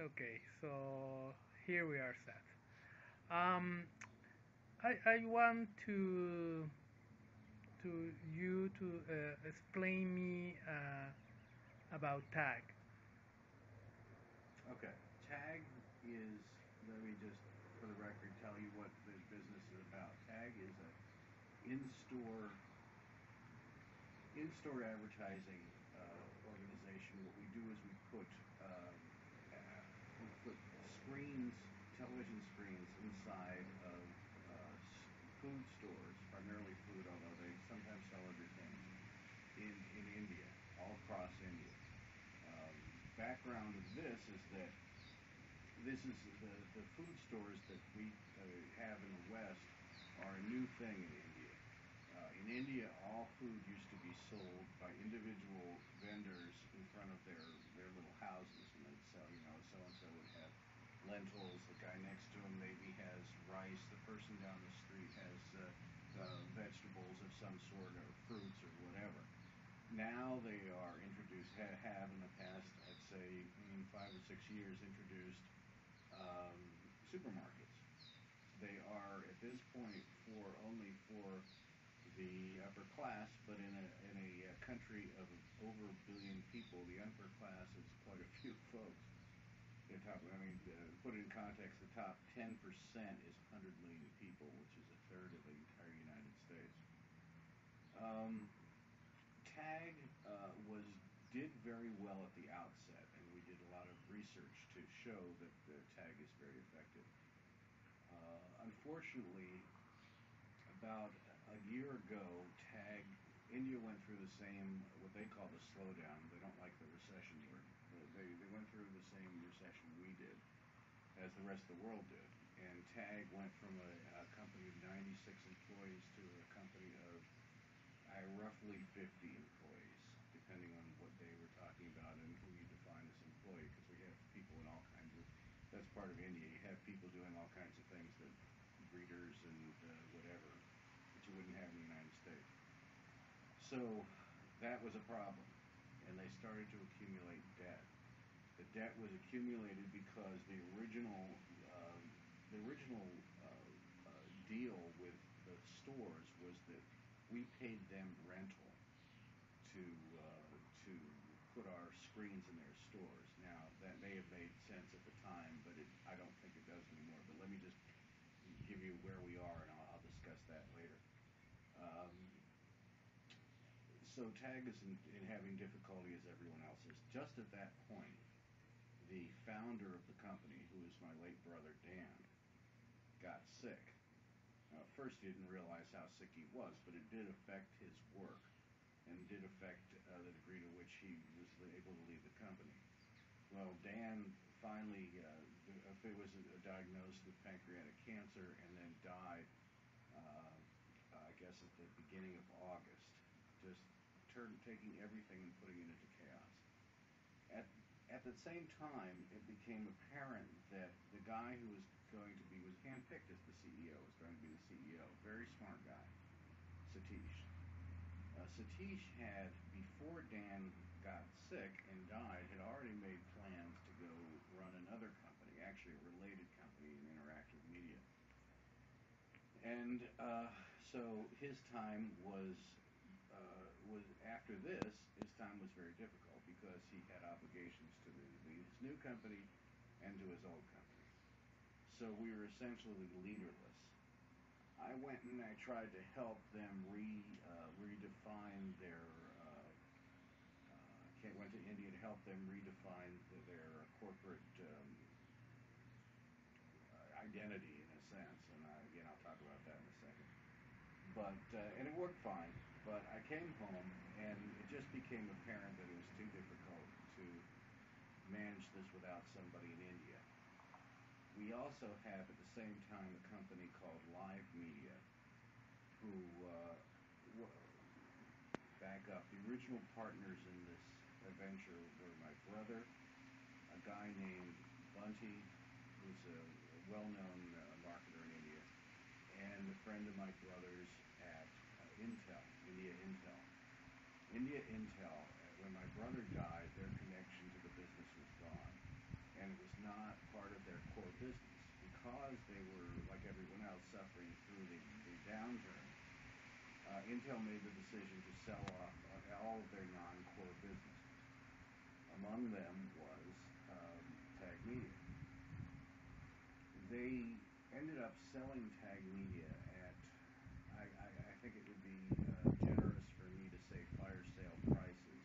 Okay, so here we are set. Um, I want to you to explain me about tag. Okay. Tag is, let me just, for the record, tell you what the business is about. Tag is a in-store in-store advertising organization. What we do is we put screens, television screens, inside of food stores, primarily food, although they sometimes sell other things in India, all across India. Background of this is that this is the food stores that we have in the West are a new thing in India. In India, all food used to be sold by individual vendors in front of their little houses, and they'd sell, so and so would have lentils. The guy next to him maybe has rice. The person down the street has vegetables of some sort, or fruits, or whatever. Now they are introduced, have in the past, I'd say, 5 or 6 years, introduced supermarkets. They are at this point only for the upper class, but in a country of over a billion people, the upper class is quite a few folks. Put it in context, the top 10% is 100 million people, which is a third of the entire United States. Um, Tag did very well at the outset, and we did a lot of research to show that the Tag is very effective. Unfortunately, about a year ago, Tag India went through the same, what they call the slowdown. They don't like the recession word. They went through the same recession we did, as the rest of the world did. And Tag went from a company of 96 employees to a company of roughly 50 employees, depending on what they were talking about and who you define as employee, because we have people in all kinds of, that's part of India. You have people doing all kinds of things, that breeders and whatever, that you wouldn't have in the United States. So that was a problem, and they started to accumulate debt. The debt was accumulated because uh, the original deal with the stores was that we paid them rental to put our screens in their stores. Now that may have made sense at the time, but I don't think it does anymore. But let me just give you where we are, and I'll discuss that later. Um, so Tag is in having difficulty as everyone else is. Just at that point, the founder of the company, who is my late brother Dan, got sick. Now, at first he didn't realize how sick he was, but it did affect his work, and did affect the degree to which he was able to leave the company. Well, Dan finally was diagnosed with pancreatic cancer, and then died, I guess, at the beginning of August, just taking everything and putting it into chaos. At the same time, it became apparent that the guy who was handpicked as the CEO, was going to be the CEO, very smart guy, Satish. Satish had, before Dan got sick and died, had already made plans to go run another company, actually a related company in interactive media. And so his time was after this. His time was very difficult because he had obligations to his new company and to his old company. So we were essentially leaderless. I went and I tried to help them redefine their. Went to India to help them redefine their corporate identity in a sense, and again I'll talk about that in a second. But and it worked fine. But I came home and it just became apparent that it was too difficult to manage this without somebody in India. We also have at the same time a company called Live Media, who back up. The original partners in this adventure were my brother, a guy named Bunty, who's a well-known marketer in India, and a friend of my brother's at Intel, India Intel. India Intel, when my brother died, their connection to the business was gone. And it was not business. Because they were, like everyone else, suffering through the downturn, Intel made the decision to sell off all of their non-core businesses. Among them was Tag Media. They ended up selling Tag Media at, I think it would be generous for me to say, fire sale prices.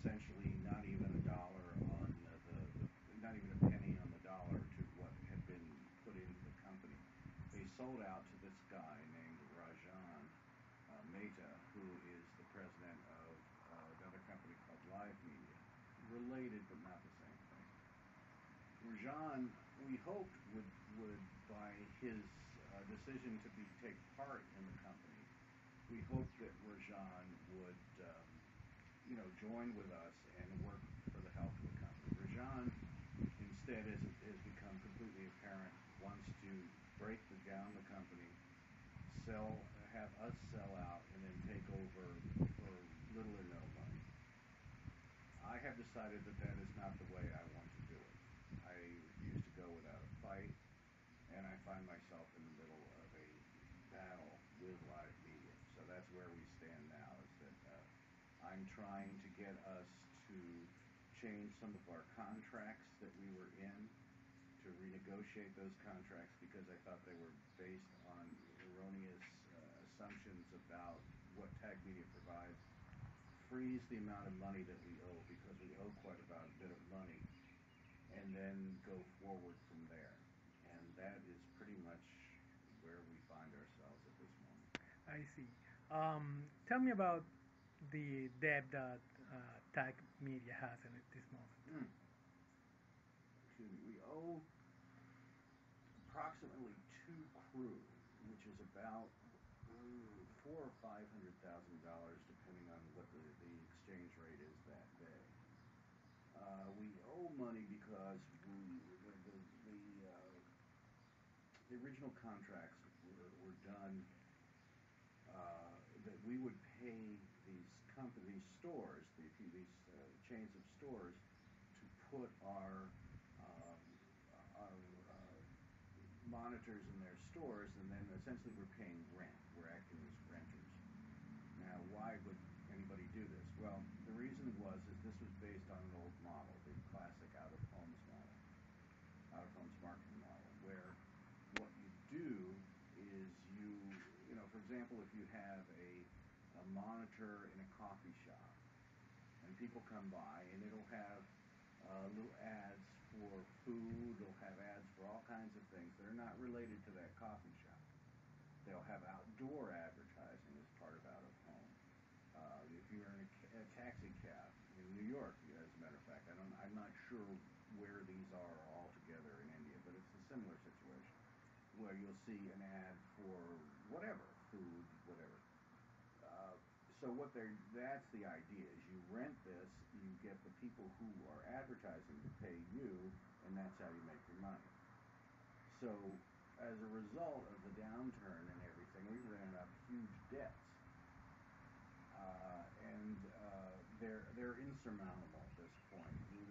Essentially, not even a dollar on not even a penny on the dollar to what had been put into the company. They sold out to this guy named Rajan Mehta, who is the president of another company called Live Media. Related, but not the same thing. Rajan, we hoped, would by his decision to take part in the company, we hoped that Rajan would, join with us and work for the health of the company. Rajan, instead, as it has become completely apparent, wants to break down the company, have us sell out, and then take over for little or no money. I have decided that is not the way I want to do it. I refuse to go without a fight, and I find myself in the middle of a battle with Live Media. So that's where we stand now, is that I'm trying to get us to change some of our contracts that we were in, to renegotiate those contracts, because I thought they were based on erroneous assumptions about what Tag Media provides, freeze the amount of money that we owe, because we owe quite a bit of money, and then go forward from there. And that is pretty much where we find ourselves at this moment. I see. Tell me about the debt that Tag Media has at this moment. Excuse me. We owe approximately 2 crew, which is about $400,000 or $500,000, depending on what the exchange rate is that day. We owe money because the original contracts were done that we would pay these stores, these chains of stores, to put our monitors in their stores, and then essentially we're paying rent. We're acting as renters. Now, why would anybody do this? Well, the reason was this was based on an old model, the classic out-of-homes model, out-of-homes marketing model, where what you do is for example, if you have a monitor in a coffee shop, and people come by, and it'll have little ads for food, it'll have ads for all kinds of things that are not related to that coffee shop. They'll have outdoor advertising as part of out-of-home. If you're in a taxi cab in New York, as a matter of fact, I'm not sure where these are all together in India, but it's a similar situation, where you'll see an ad for whatever, food, whatever. So that's the idea, is you rent this, you get the people who are advertising to pay you, and that's how you make your money. So as a result of the downturn and everything, we ran up huge debts. And they're insurmountable at this point. We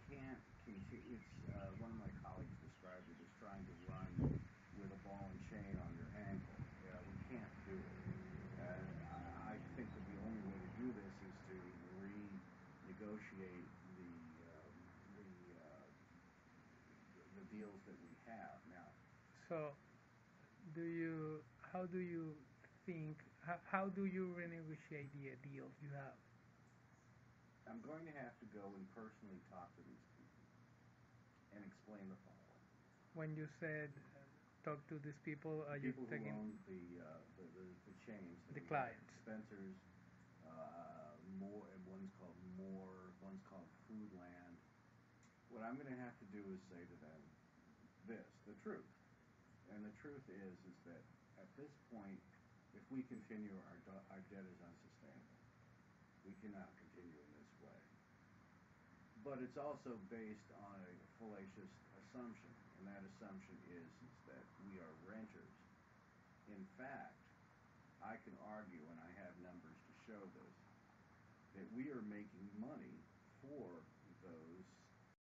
can't continue. It's one of my colleagues described it as trying to run with a ball and chain on your ankle. We can't do it. And I think that the only way to do this is to renegotiate the deals that we have now. So, how do you renegotiate the deals you have? I'm going to have to go and personally talk to these people and explain the following. When you said talk to these people, are you talking who own the chains, the clients? Spencer's, and one's called More, one's called Foodland. What I'm going to have to do is say to them the truth. And the truth is that at this point, if we continue, our debt is unsustainable. We cannot continue in this way. But it's also based on a fallacious assumption, and that assumption is that we are renters. In fact, I can argue, and I have numbers to show this, that we are making money for